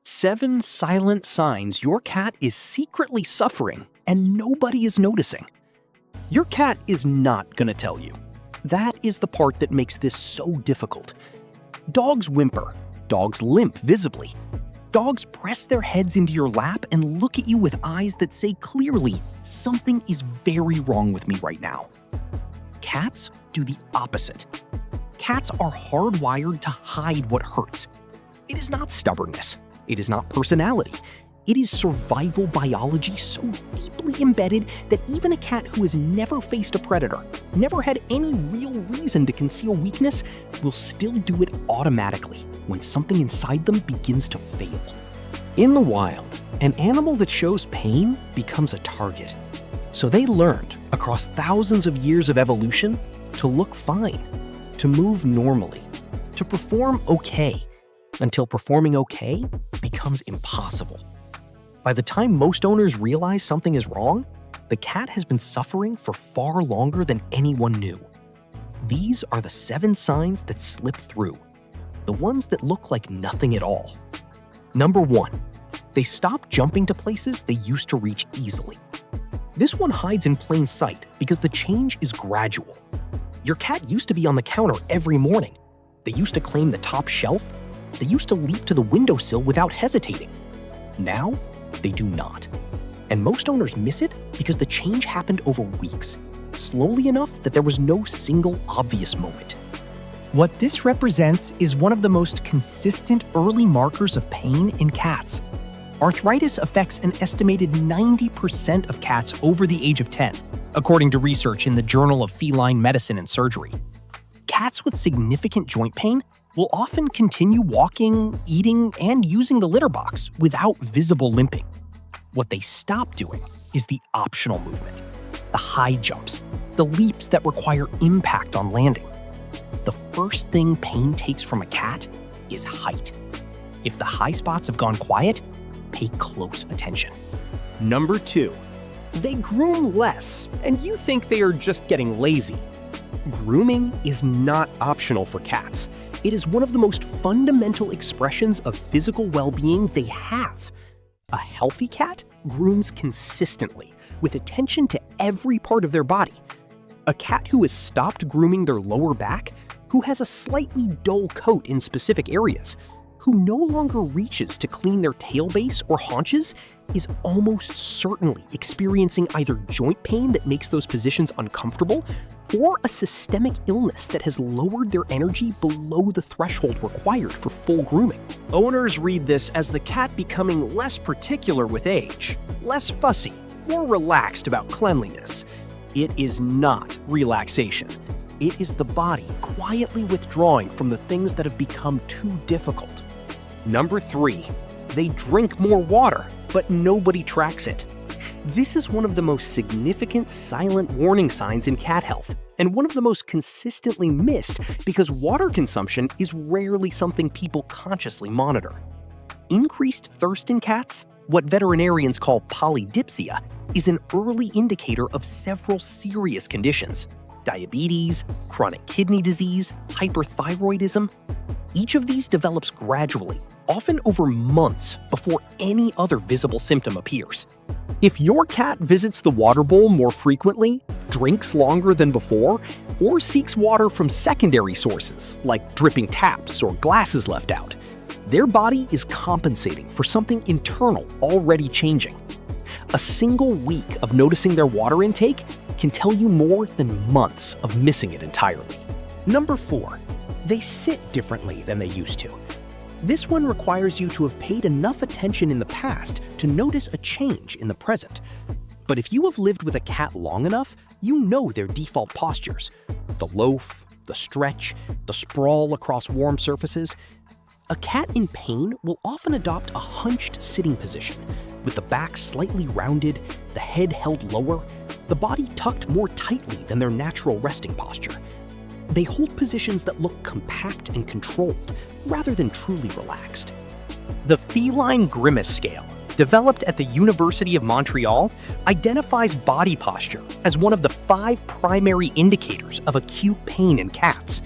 7 silent signs your cat is secretly suffering and nobody is noticing. Your cat is not gonna tell you. That is the part that makes this so difficult. Dogs whimper. Dogs limp visibly. Dogs press their heads into your lap and look at you with eyes that say clearly, something is very wrong with me right now. Cats do the opposite. Cats are hardwired to hide what hurts. It is not stubbornness. It is not personality. It is survival biology so deeply embedded that even a cat who has never faced a predator, never had any real reason to conceal weakness, will still do it automatically when something inside them begins to fail. In the wild, an animal that shows pain becomes a target. So they learned, across thousands of years of evolution, to look fine, to move normally, to perform okay, until performing okay becomes impossible. By the time most owners realize something is wrong, the cat has been suffering for far longer than anyone knew. These are the 7 signs that slip through, the ones that look like nothing at all. Number 1, they stop jumping to places they used to reach easily. This one hides in plain sight because the change is gradual. Your cat used to be on the counter every morning. They used to claim the top shelf. They used to leap to the windowsill without hesitating. Now, they do not. And most owners miss it because the change happened over weeks, slowly enough that there was no single obvious moment. What this represents is one of the most consistent early markers of pain in cats. Arthritis affects an estimated 90% of cats over the age of 10, according to research in the Journal of Feline Medicine and Surgery. Cats with significant joint pain will often continue walking, eating, and using the litter box without visible limping. What they stop doing is the optional movement, the high jumps, the leaps that require impact on landing. The first thing pain takes from a cat is height. If the high spots have gone quiet, pay close attention. Number 2, they groom less, and you think they are just getting lazy. Grooming is not optional for cats. It is one of the most fundamental expressions of physical well-being they have. A healthy cat grooms consistently, with attention to every part of their body. A cat who has stopped grooming their lower back, who has a slightly dull coat in specific areas, who no longer reaches to clean their tail base or haunches, is almost certainly experiencing either joint pain that makes those positions uncomfortable or a systemic illness that has lowered their energy below the threshold required for full grooming. Owners read this as the cat becoming less particular with age, less fussy, more relaxed about cleanliness. It is not relaxation. It is the body quietly withdrawing from the things that have become too difficult. Number 3, they drink more water, but nobody tracks it. This is one of the most significant silent warning signs in cat health, and one of the most consistently missed because water consumption is rarely something people consciously monitor. Increased thirst in cats, what veterinarians call polydipsia, is an early indicator of several serious conditions: diabetes, chronic kidney disease, hyperthyroidism. Each of these develops gradually, often over months before any other visible symptom appears. If your cat visits the water bowl more frequently, drinks longer than before, or seeks water from secondary sources like dripping taps or glasses left out, their body is compensating for something internal already changing. A single week of noticing their water intake can tell you more than months of missing it entirely. Number 4, they sit differently than they used to. This one requires you to have paid enough attention in the past to notice a change in the present. But if you have lived with a cat long enough, you know their default postures: the loaf, the stretch, the sprawl across warm surfaces. A cat in pain will often adopt a hunched sitting position, with the back slightly rounded, the head held lower, the body tucked more tightly than their natural resting posture. They hold positions that look compact and controlled, rather than truly relaxed. The feline grimace scale, developed at the University of Montreal, identifies body posture as one of the 5 primary indicators of acute pain in cats.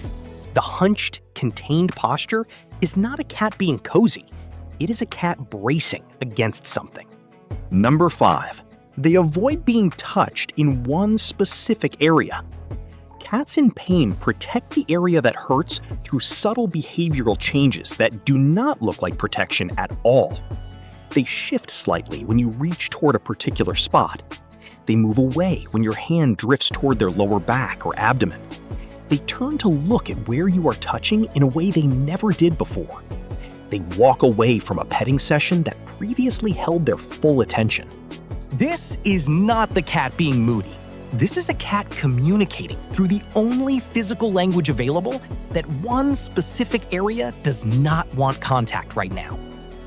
The hunched, contained posture is not a cat being cozy. It is a cat bracing against something. Number 5. They avoid being touched in one specific area. Cats in pain protect the area that hurts through subtle behavioral changes that do not look like protection at all. They shift slightly when you reach toward a particular spot. They move away when your hand drifts toward their lower back or abdomen. They turn to look at where you are touching in a way they never did before. They walk away from a petting session that previously held their full attention. This is not the cat being moody. This is a cat communicating through the only physical language available that one specific area does not want contact right now.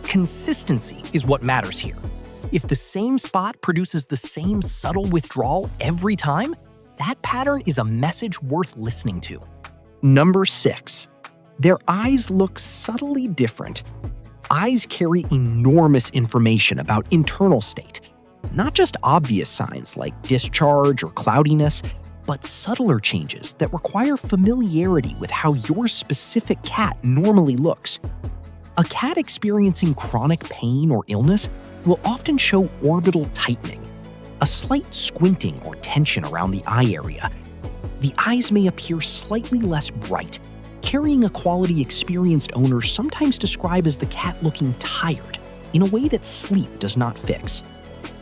Consistency is what matters here. If the same spot produces the same subtle withdrawal every time, that pattern is a message worth listening to. Number 6. Their eyes look subtly different. Eyes carry enormous information about internal state. Not just obvious signs like discharge or cloudiness, but subtler changes that require familiarity with how your specific cat normally looks. A cat experiencing chronic pain or illness will often show orbital tightening, a slight squinting or tension around the eye area. The eyes may appear slightly less bright, carrying a quality experienced owners sometimes describe as the cat looking tired, in a way that sleep does not fix.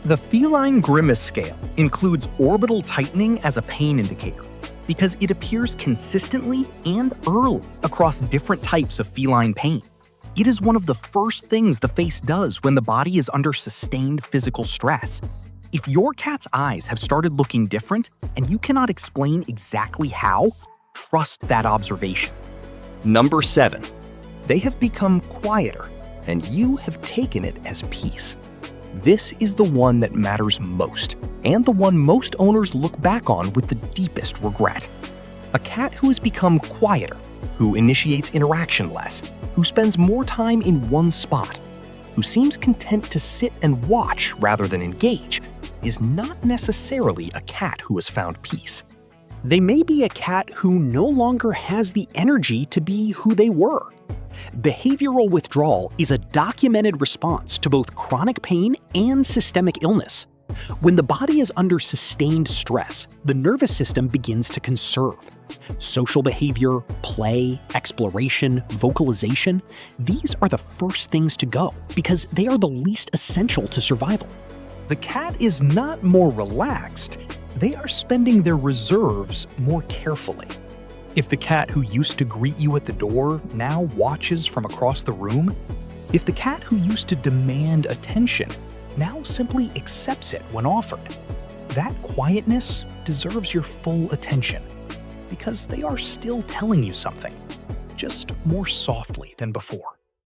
The feline grimace scale includes orbital tightening as a pain indicator because it appears consistently and early across different types of feline pain. It is one of the first things the face does when the body is under sustained physical stress. If your cat's eyes have started looking different and you cannot explain exactly how, trust that observation. Number 7. They have become quieter, and you have taken it as peace. This is the one that matters most, and the one most owners look back on with the deepest regret. A cat who has become quieter, who initiates interaction less, who spends more time in one spot, who seems content to sit and watch rather than engage, is not necessarily a cat who has found peace. They may be a cat who no longer has the energy to be who they were. Behavioral withdrawal is a documented response to both chronic pain and systemic illness. When the body is under sustained stress, the nervous system begins to conserve. Social behavior, play, exploration, vocalization, these are the first things to go because they are the least essential to survival. The cat is not more relaxed, they are spending their reserves more carefully. If the cat who used to greet you at the door now watches from across the room, if the cat who used to demand attention now simply accepts it when offered, that quietness deserves your full attention because they are still telling you something, just more softly than before.